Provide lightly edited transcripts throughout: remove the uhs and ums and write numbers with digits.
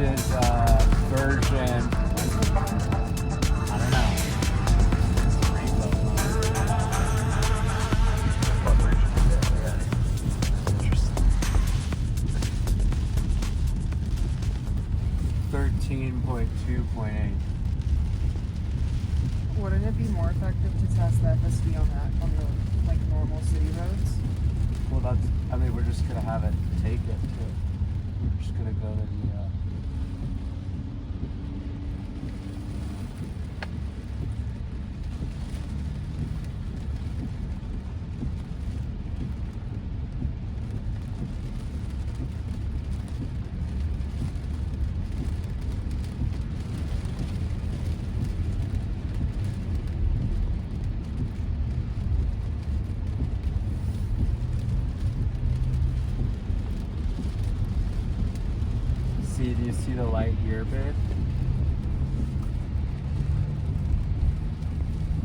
is version, I don't know. Rainbow mode. What version is it? Yeah. Interesting. 13.2.8. Wouldn't it be more effective to test the FSD on the like normal city roads? Well, I mean, we're just gonna have it take it too. We're just gonna go to the, do you see the light here, babe?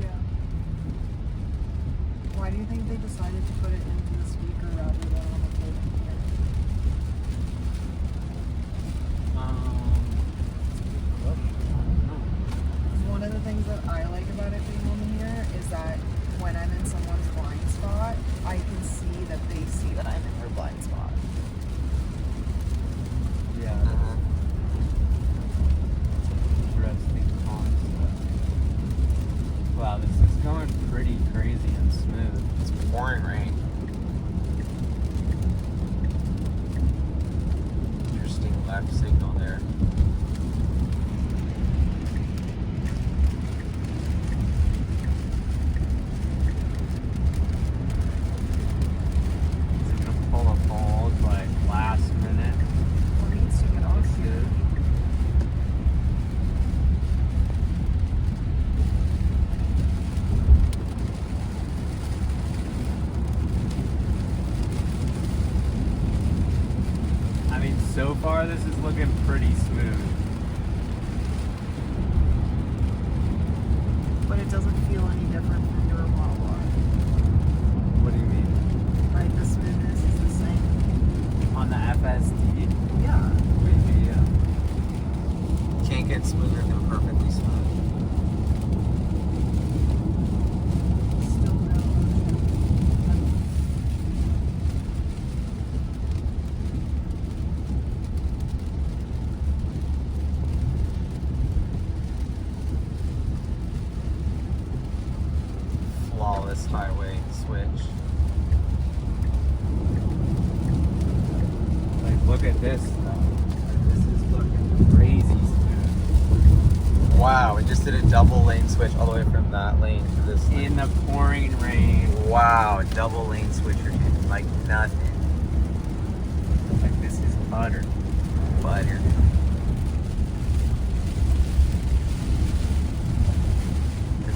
Yeah. Why do you think they decided to put it into the speaker rather than on the plate here? One of the things that I like about it being on here is that when I'm in someone's blind spot, I can see that they see that I'm in their blind spot. Yeah. Interesting concept. Wow, this is going pretty crazy and smooth. It's pouring rain. Interesting left signal there. Is it gonna pull a fold like last minute? What needs to get off Looks here? good. I mean, so far this is looking pretty smooth. But it doesn't feel any different from your Model Y. What do you mean? Right? The smoothness is the same. On the FSD? Yeah. Maybe, yeah. Can't get smoother than perfectly smooth. Still no. Flawless highway switch. Like, look at this stuff. This is fucking crazy smooth. Wow, it just did a double lane switch all the way from that lane to this lane. In the pouring rain. Wow, double lane switcher, dude. Like nothing. Like, this is butter. Butter.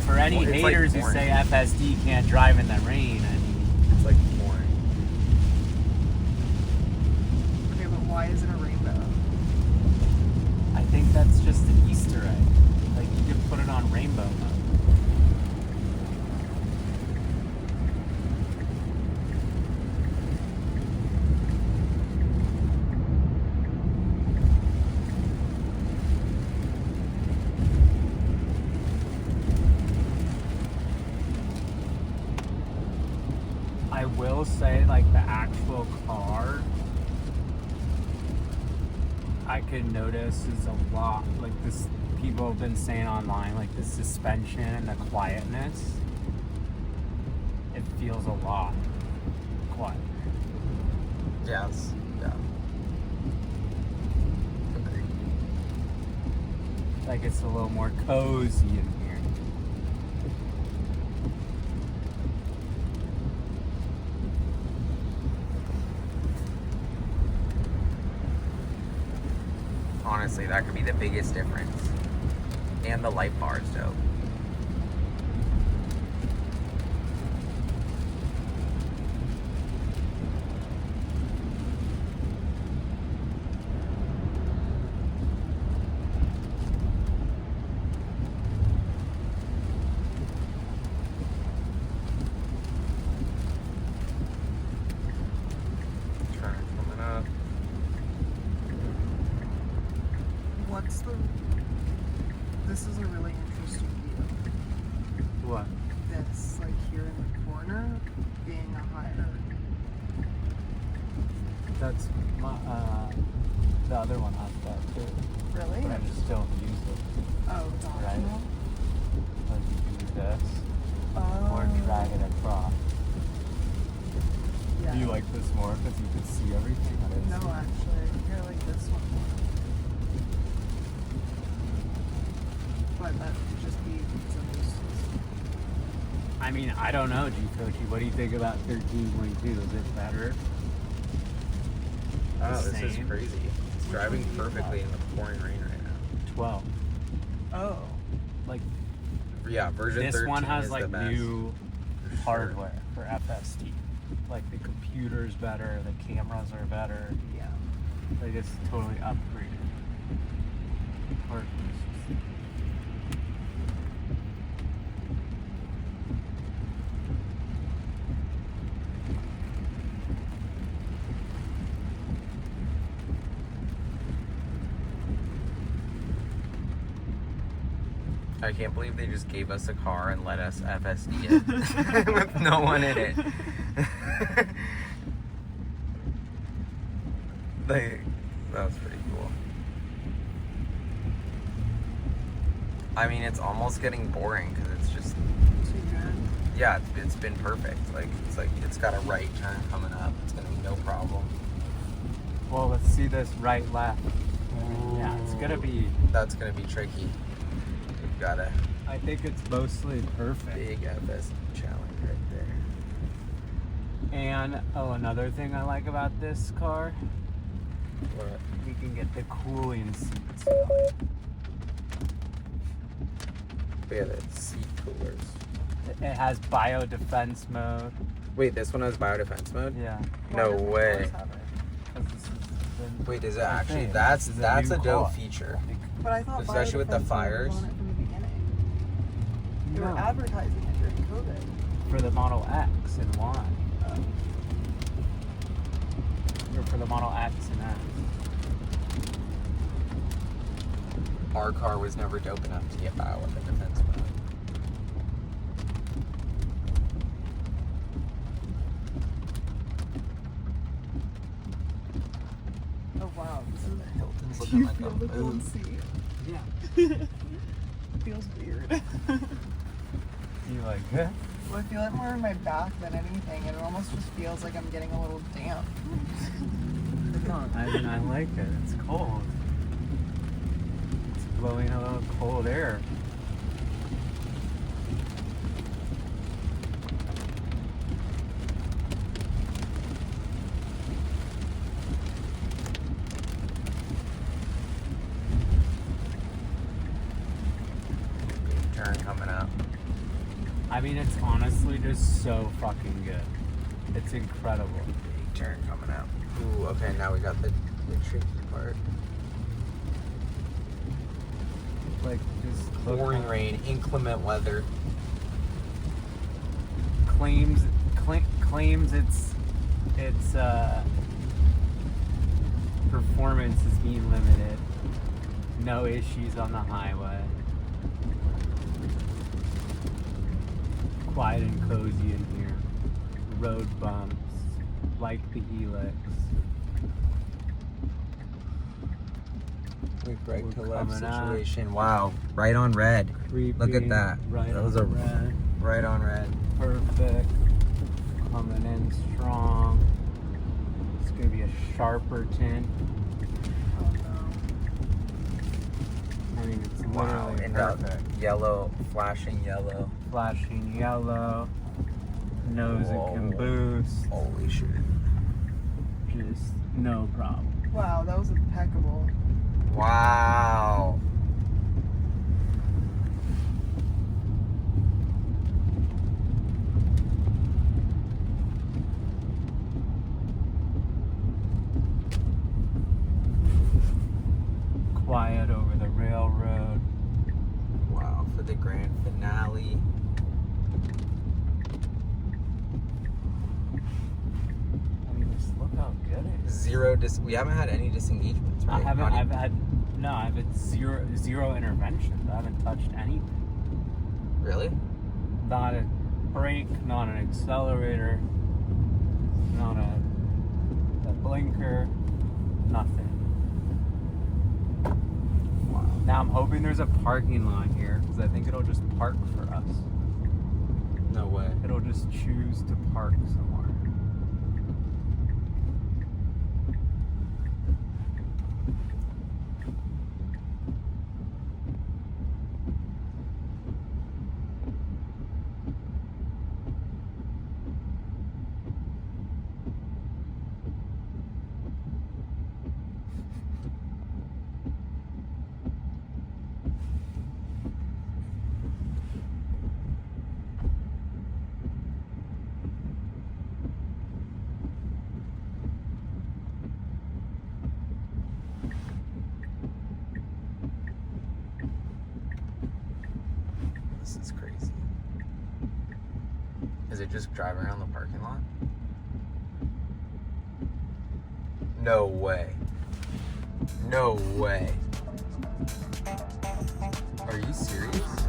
For any Well, it's like haters who pouring. say FSD can't drive in the rain, I mean, It's like pouring. Okay, but why is it a rainbow? I think that's just an Easter egg. Like, you could put it on rainbow mode. I will say, like, the actual car, I could notice is a lot, like, this, people have been saying online, like, the suspension and the quietness, it feels a lot quiet. Yes. Yeah. Agreed. Like, it's a little more cozy in here. Honestly, that could be the biggest difference. And the light bar is dope. Turn coming up. This is a really interesting view. What? This, like here in the corner, being a higher. That's my, the other one has that too. Really? But I just don't use it. Oh, it's Right. optional? Like you can do this Oh. or drag it across. Yeah. Do you like this more because you can see everything? No, actually. I like this one more. But that could just be because I'm used to this. I mean, I don't know, G-Coachy. What do you think about 13.2? Is it better? Oh, The this is same? crazy. It's Which driving one do you perfectly have? in the pouring rain right now. 12. Oh. Like, Yeah, version this 13 one has is like the best. new for sure. hardware for FSD. Like the computer's better, the cameras are better. Yeah. Like it's totally upgraded. Or I can't believe they just gave us a car and let us FSD it with no one in it. That was pretty cool. I mean, it's almost getting boring because it's just, yeah, it's been perfect. Like it's got a right turn coming up. It's gonna be no problem. well, let's see this right left. Yeah, it's gonna be. That's gonna be tricky. We've got a I think it's mostly perfect. big FS challenge right there. And another thing I like about this car, What? we can get the cooling seats. We have the seat coolers. It has bio defense mode. Wait, this one has biodefense mode? Yeah. No way. 'Cause this is the- Wait, is it the actually? thing. That's This is a new dope car. feature. But I thought Especially with the biodefense fires. was on it from the beginning. They were No, advertising it during COVID. for the Model X and Y. Or for the Model X and S. Our car was never dope enough to get bioweapon defense mode. Oh wow, this is Hilton's Do looking you like feel a the cold moon. seat? Yeah. It feels weird. You like it? Well, I feel it more in my back than anything, and it almost just feels like I'm getting a little damp. No, I mean, I like it. It's cold. It's blowing a little cold air. Big turn coming up. I mean, it's honestly just so fucking good. It's incredible. Big turn coming up. Ooh, okay, now we got the tricky part. Like, just look Pouring how- rain, inclement weather. claims its performance is being limited. No issues on the highway. Quiet and cozy in here. Road bumps, like the Helix. Quick right We're to left coming out. situation. Wow, right on red. Look at Creeping, that. Right That was on a red. right on red. Perfect. Coming in strong. It's gonna be a sharper tint. Oh no. I mean, it's Wow, literally and perfect. yellow, flashing yellow. Flashing yellow. Nose Whoa. it can boost. Holy shit. Just no problem. Wow, that was impeccable. Wow. Quiet over the railroad. Wow, for the grand finale. I mean, just look how good it is. We haven't had any disengagements, right? I've Not had No, I've had zero interventions. I haven't touched anything. Really? Not a brake, not an accelerator, not a blinker, nothing. Wow. Now I'm hoping there's a parking lot here because I think it'll just park for us. No way. It'll just choose to park somewhere. This is crazy. Is it just driving around the parking lot? No way. No way. Are you serious?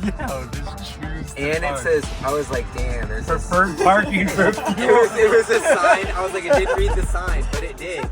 Yeah, it'll just choose. And it says, I was like, damn, there's a preferred parking for it was a sign. I was like, it didn't read the sign, but it did.